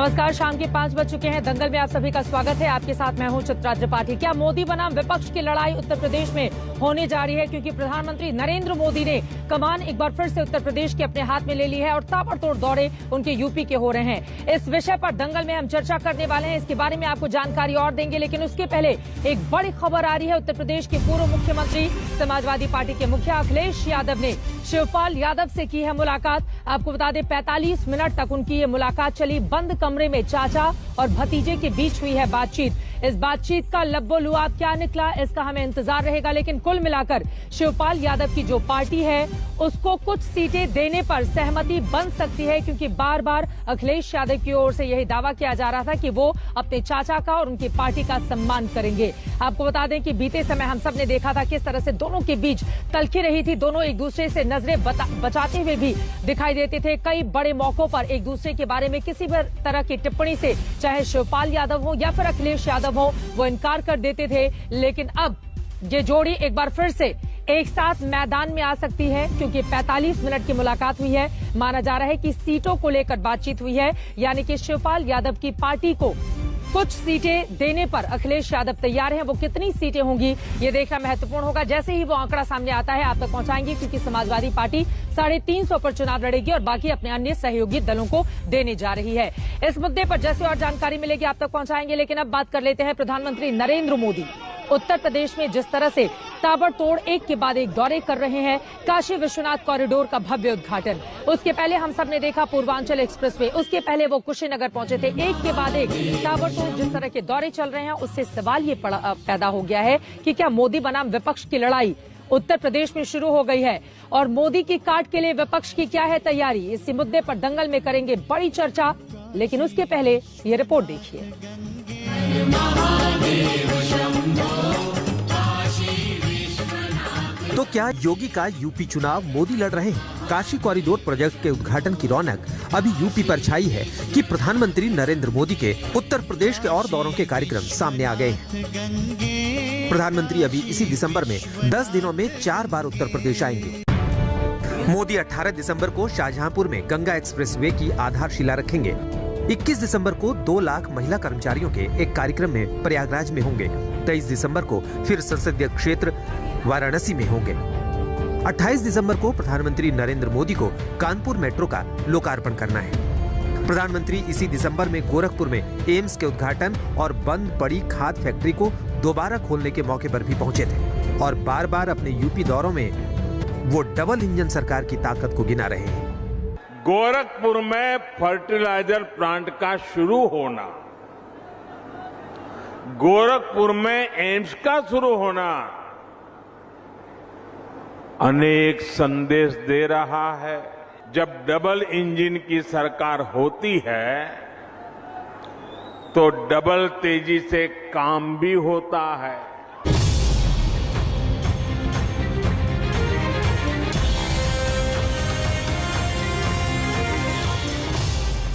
नमस्कार, शाम के 5 बज चुके हैं। दंगल में आप सभी का स्वागत है। आपके साथ मैं हूं चित्रा त्रिपाठी। क्या मोदी बनाम विपक्ष की लड़ाई उत्तर प्रदेश में होने जा रही है? क्योंकि प्रधानमंत्री नरेंद्र मोदी ने कमान एक बार फिर से उत्तर प्रदेश के अपने हाथ में ले ली है और ताबड़तोड़ दौरे उनके यूपी के हो रहे हैं। इस विषय पर दंगल में हम चर्चा करने वाले हैं। इसके बारे में आपको जानकारी और देंगे, लेकिन उसके पहले एक बड़ी खबर आ रही है। उत्तर प्रदेश के पूर्व मुख्यमंत्री समाजवादी पार्टी के मुखिया अखिलेश यादव ने शिवपाल यादव से की है मुलाकात। आपको बता दें 45 मिनट तक उनकी ये मुलाकात चली। बंद कमरे में चाचा और भतीजे के बीच हुई है बातचीत। इस बातचीत का लब्बो-लुआब क्या निकला, इसका हमें इंतजार रहेगा। लेकिन कुल मिलाकर शिवपाल यादव की जो पार्टी है उसको कुछ सीटें देने पर सहमति बन सकती है, क्योंकि बार बार अखिलेश यादव की ओर से यही दावा किया जा रहा था कि वो अपने चाचा का और उनकी पार्टी का सम्मान करेंगे। आपको बता दें कि बीते समय हम सब ने देखा था किस तरह से दोनों के बीच तल्खी रही थी। दोनों एक दूसरे से नजरें बचाते हुए भी दिखाई देते थे। कई बड़े मौकों पर एक दूसरे के बारे में किसी भी तरह की टिप्पणी से, चाहे शिवपाल यादव हो या फिर अखिलेश यादव हो, वो इनकार कर देते थे। लेकिन अब ये जोड़ी एक बार फिर से एक साथ मैदान में आ सकती है, क्योंकि 45 मिनट की मुलाकात हुई है। माना जा रहा है कि सीटों को लेकर बातचीत हुई है, यानी कि शिवपाल यादव की पार्टी को कुछ सीटें देने पर अखिलेश यादव तैयार हैं। वो कितनी सीटें होंगी ये देखना महत्वपूर्ण होगा। जैसे ही वो आंकड़ा सामने आता है आप तक पहुंचाएंगे, क्योंकि समाजवादी पार्टी 350 पर चुनाव लड़ेगी और बाकी अपने अन्य सहयोगी दलों को देने जा रही है। इस मुद्दे पर जैसे और जानकारी मिलेगी आप तक पहुंचाएंगे। लेकिन अब बात कर लेते हैं प्रधानमंत्री नरेंद्र मोदी उत्तर प्रदेश में जिस तरह से ताबड़तोड़ एक के बाद एक दौरे कर रहे हैं। काशी विश्वनाथ कॉरिडोर का भव्य उद्घाटन, उसके पहले हम सब ने देखा पूर्वांचल एक्सप्रेसवे, उसके पहले वो कुशीनगर पहुंचे थे। एक के बाद एक ताबड़तोड़ जिस तरह के दौरे चल रहे हैं, उससे सवाल ये पैदा हो गया है कि क्या मोदी बनाम विपक्ष की लड़ाई उत्तर प्रदेश में शुरू हो गई है और मोदी की काट के लिए विपक्ष की क्या है तैयारी। इसी मुद्दे पर दंगल में करेंगे बड़ी चर्चा, लेकिन उसके पहले ये रिपोर्ट देखिए। तो क्या योगी का यूपी चुनाव मोदी लड़ रहे हैं? काशी कॉरिडोर प्रोजेक्ट के उद्घाटन की रौनक अभी यूपी पर छाई है कि प्रधानमंत्री नरेंद्र मोदी के उत्तर प्रदेश के और दौरों के कार्यक्रम सामने आ गए हैं। प्रधानमंत्री अभी इसी दिसंबर में 10 दिनों में 4 बार उत्तर प्रदेश आएंगे। मोदी 18 दिसंबर को शाहजहांपुर में गंगा एक्सप्रेसवे की आधारशिला रखेंगे। 21 दिसंबर को 2 लाख महिला कर्मचारियों के एक कार्यक्रम में प्रयागराज में होंगे। 23 दिसंबर को फिर संसदीय क्षेत्र वाराणसी में होंगे। 28 दिसंबर को प्रधानमंत्री नरेंद्र मोदी को कानपुर मेट्रो का लोकार्पण करना है। प्रधानमंत्री इसी दिसंबर में गोरखपुर में एम्स के उद्घाटन और बंद पड़ी खाद फैक्ट्री को दोबारा खोलने के मौके पर भी पहुंचे थे और बार बार अपने यूपी दौरों में वो डबल इंजन सरकार की ताकत को गिना रहे हैं। गोरखपुर में फर्टिलाइजर प्लांट का शुरू होना, गोरखपुर में एम्स का शुरू होना अनेक संदेश दे रहा है। जब डबल इंजन की सरकार होती है तो डबल तेजी से काम भी होता है।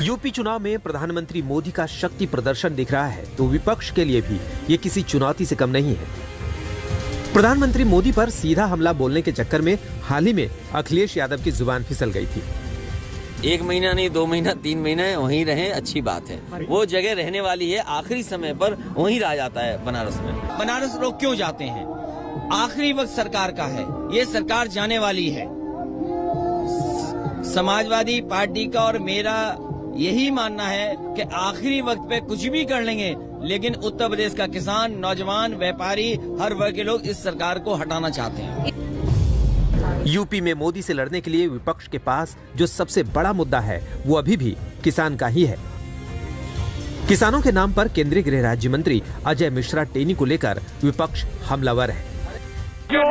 यूपी चुनाव में प्रधानमंत्री मोदी का शक्ति प्रदर्शन दिख रहा है तो विपक्ष के लिए भी ये किसी चुनौती से कम नहीं है। प्रधानमंत्री मोदी पर सीधा हमला बोलने के चक्कर में हाल ही में अखिलेश यादव की जुबान फिसल गई थी। 1 महीना नहीं, 2 महीना, 3 महीने वहीं रहे, अच्छी बात है। वो जगह रहने वाली है, आखिरी समय पर वहीं रह जाता है बनारस में। बनारस लोग क्यों जाते हैं? आखिरी वक्त सरकार का है, ये सरकार जाने वाली है। समाजवादी पार्टी का और मेरा यही मानना है कि आखिरी वक्त पे कुछ भी कर लेंगे, लेकिन उत्तर प्रदेश का किसान, नौजवान, व्यापारी, हर वर्ग के लोग इस सरकार को हटाना चाहते हैं। यूपी में मोदी से लड़ने के लिए विपक्ष के पास जो सबसे बड़ा मुद्दा है वो अभी भी किसान का ही है। किसानों के नाम पर केंद्रीय गृह राज्य मंत्री अजय मिश्रा टेनी को लेकर विपक्ष हमलावर है। जो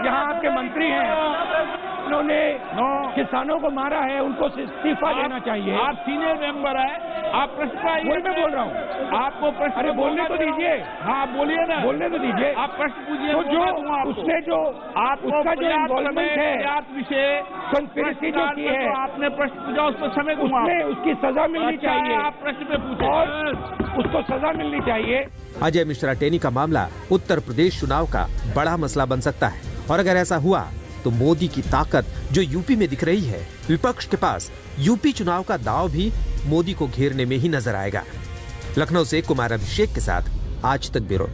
यहाँ के मंत्री हैं उन्होंने किसानों को मारा है, उनको इस्तीफा देना चाहिए। आप सीनियर मेंबर हैं, आप प्रश्न वही मैं बोल रहा हूँ, आपको प्रश्न। अरे बोलने तो दीजिए। हाँ बोलिए ना, बोलने तो दीजिए। आप प्रश्न पूछिए। तो जो उसने जो उसका जो इन्वॉल्वमेंट है, विषय कंस्पिरेसी जो की है, आपने प्रश्न पूछा, उसको समय दूंगा। उसकी सजा मिलनी चाहिए। आप प्रश्न पे पूछे और उसको सजा मिलनी चाहिए। अजय मिश्रा टेनी का मामला उत्तर प्रदेश चुनाव का बड़ा मसला बन सकता है और अगर ऐसा हुआ तो मोदी की ताकत जो यूपी में दिख रही है, विपक्ष के पास यूपी चुनाव का दांव भी मोदी को घेरने में ही नजर आएगा। लखनऊ से कुमार अभिषेक के साथ आज तक ब्यूरो।